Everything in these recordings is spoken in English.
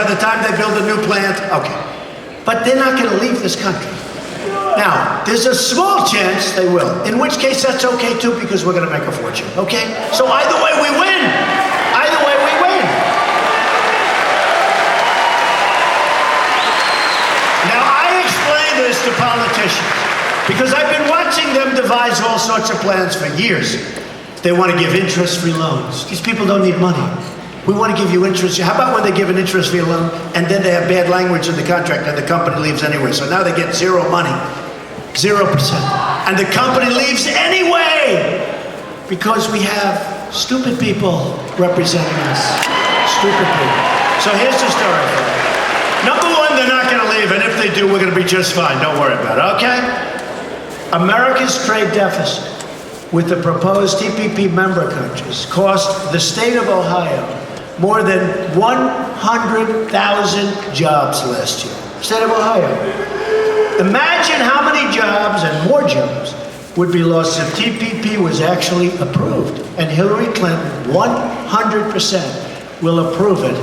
the time they build a new plant, okay. But they're not going to leave this country. Now, there's a small chance they will, in which case that's okay too, because we're going to make a fortune, okay? So either way we win. Either way we win. Now, I explain this to politicians because I've been watching them devise all sorts of plans for years. They want to give interest-free loans. These people don't need money. We want to give you interest. How about when they give an interest-free loan and then they have bad language in the contract and the company leaves anyway? So now they get zero money, 0%. And the company leaves anyway because we have stupid people representing us. Stupid people. So here's the story. Number one, they're not going to leave, and if they do, we're going to be just fine. Don't worry about it, okay? America's trade deficit with the proposed TPP member countries cost the state of Ohio more than 100,000 jobs last year. State of Ohio. Imagine how many jobs and more jobs would be lost if TPP was actually approved. And Hillary Clinton, 100%, will approve it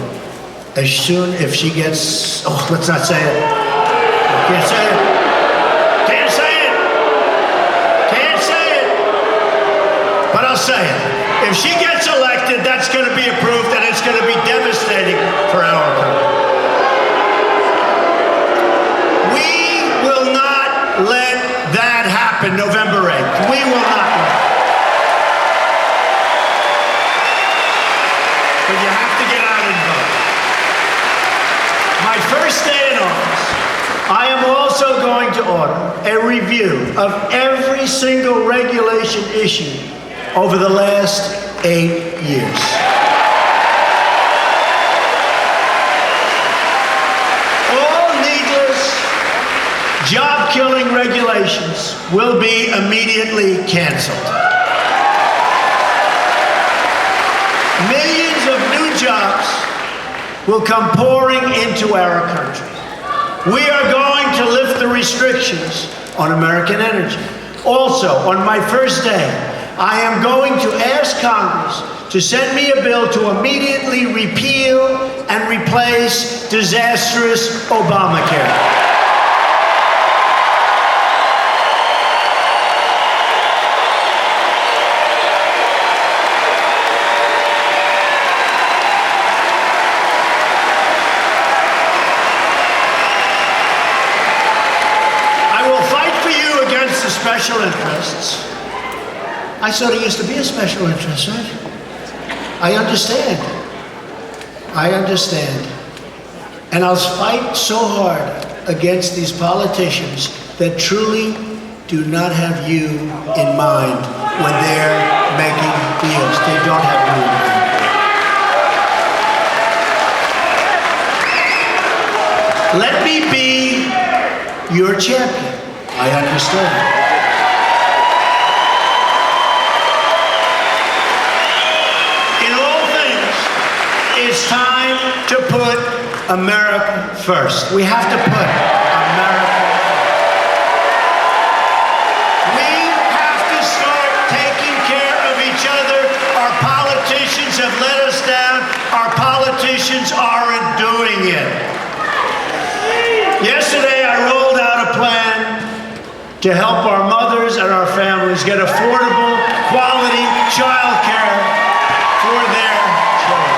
as soon if she gets, oh, let's not say it. Can't say it. Can't say it. Can't say it. But I'll say it. If she gets elected, that's going to be approved, and it's going to be devastating for our country. We will not let that happen November 8th. We will not let it. But you have to get out and vote. My first day in office, I am also going to order a review of every single regulation issued over the last 8 years. All needless, job-killing regulations will be immediately canceled. Millions of new jobs will come pouring into our country. We are going to lift the restrictions on American energy. Also, on my first day, I am going to ask Congress to send me a bill to immediately repeal and replace disastrous Obamacare. Special interests. I thought it used to be a special interest, right? I understand. I understand. And I'll fight so hard against these politicians that truly do not have you in mind when they're making deals. They don't have you in mind. Let me be your champion. I understand. It's time to put America first. We have to put America first. We have to start taking care of each other. Our politicians have let us down. Our politicians aren't doing it. Yesterday, I rolled out a plan to help our mothers and our families get affordable, quality child care for their children.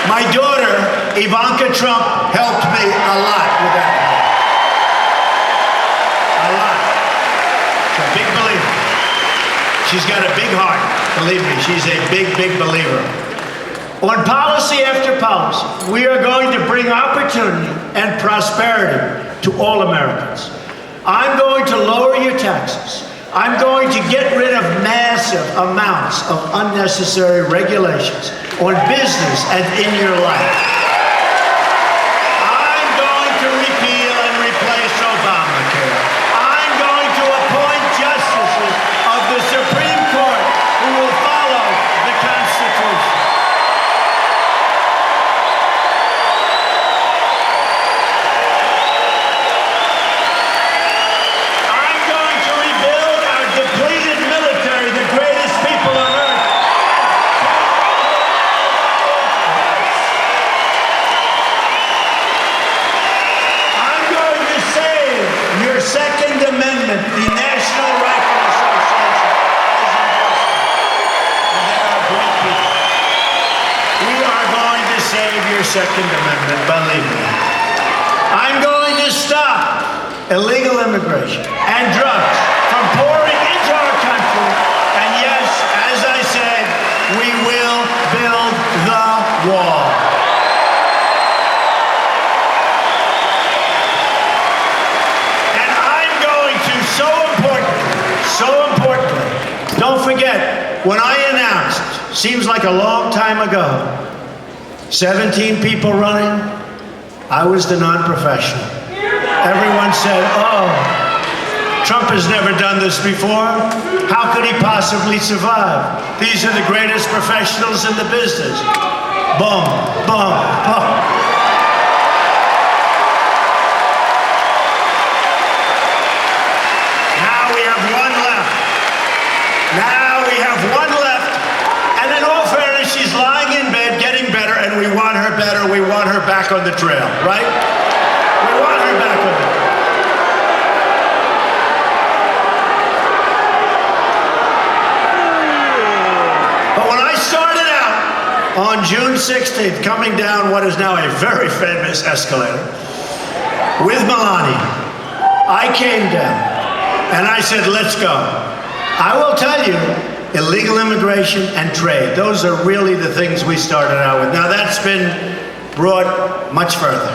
My daughter, Ivanka Trump, helped me a lot with that. A lot. She's a big believer. She's got a big heart. Believe me, she's a big, big believer. On policy after policy, we are going to bring opportunity and prosperity to all Americans. I'm going to lower your taxes. I'm going to get rid of massive amounts of unnecessary regulations on business and in your life. I'm going to repeal and replace Obamacare. I'm going to appoint justices of the Supreme Court who will follow the Constitution. I'm going to rebuild our depleted military, the greatest people on earth. your Second Amendment, believe me. I'm going to stop illegal immigration and drugs from pouring into our country. And yes, as I said, we will build the wall. And I'm going to, so importantly, don't forget, when I announced, seems like a long time ago, 17 people running, I was the non-professional. Everyone said, oh, Trump has never done this before. How could he possibly survive? These are the greatest professionals in the business. Boom, boom, boom. Now we have one left. And in all fairness, she's lying in bed, getting better, and we want her better. We want her back on the trail, right? We want her back on the trail. But when I started out on June 16th, coming down what is now a very famous escalator with Melania, I came down and I said, let's go. I will tell you, illegal immigration and trade, those are really the things we started out with. Now that's been brought much further.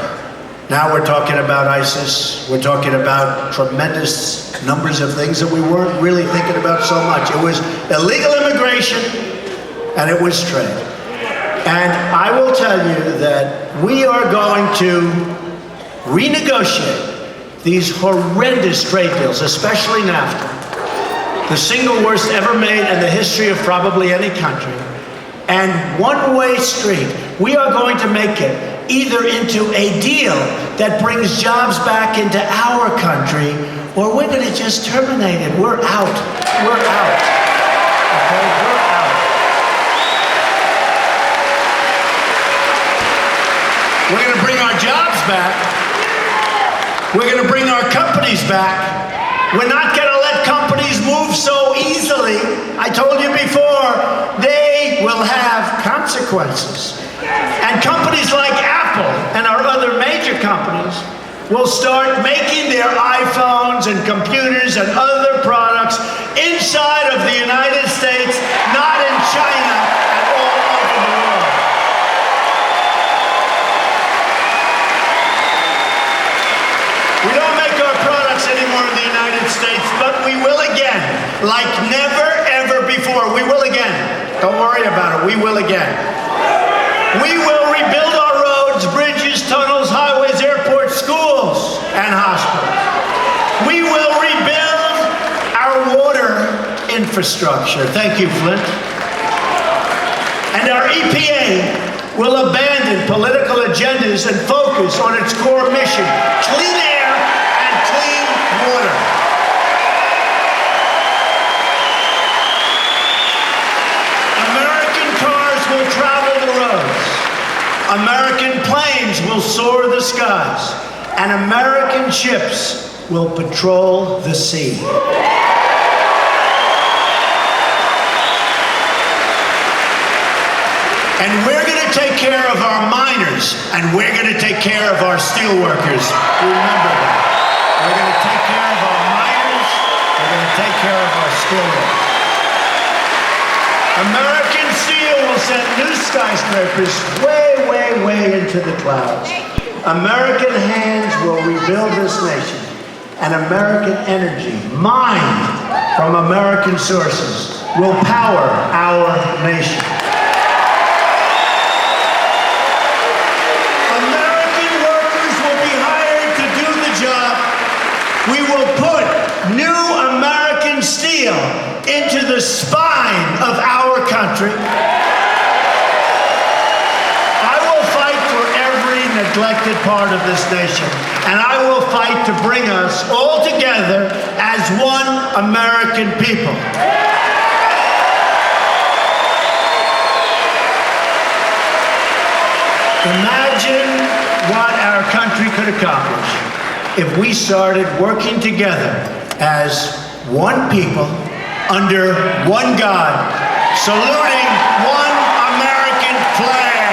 Now we're talking about ISIS. We're talking about tremendous numbers of things that we weren't really thinking about so much. It was illegal immigration and it was trade. And I will tell you that we are going to renegotiate these horrendous trade deals, especially NAFTA, the single worst ever made in the history of probably any country, and one-way street. We are going to make it either into a deal that brings jobs back into our country, or we're going to just terminate it. We're out. We're out. Okay? We're out. We're going to bring our jobs back. We're going to bring our companies back. We're not going to let companies move so easily. I told you before, they will have consequences. And companies like Apple and our other major companies will start making their iPhones and computers and other products inside of the United States, not in China and all over the world. We don't make our products anymore in the United States, but we will again, like never ever before. We will again. Don't worry about it. We will again. We will rebuild our roads, bridges, tunnels, highways, airports, schools, and hospitals. We will rebuild our water infrastructure. Thank you, Flint. And our EPA will abandon political agendas and focus on its core mission: clean air and clean water. American cars will travel the roads. American planes will soar the skies. And American ships will patrol the sea. And we're going to take care of our miners, and we're going to take care of our steel workers. Remember that. We're going to take care of our miners, we're going to take care of our steel workers. American steel will set new skyscrapers way, way, way into the clouds. American hands will rebuild this nation, and American energy, mined from American sources, will power our nation. We will put new American steel into the spine of our country. I will fight for every neglected part of this nation, and I will fight to bring us all together as one American people. Imagine what our country could accomplish if we started working together as one people, under one God, saluting one American flag.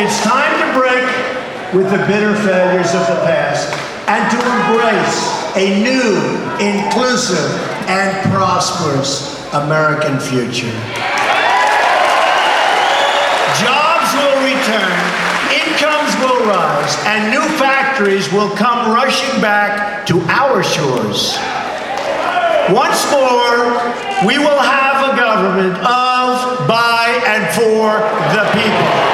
It's time to break with the bitter failures of the past and to embrace a new, inclusive, and prosperous American future. Jobs will return, incomes will rise, and new factories will come rushing back to our shores. Once more, we will have a government of, by, and for the people.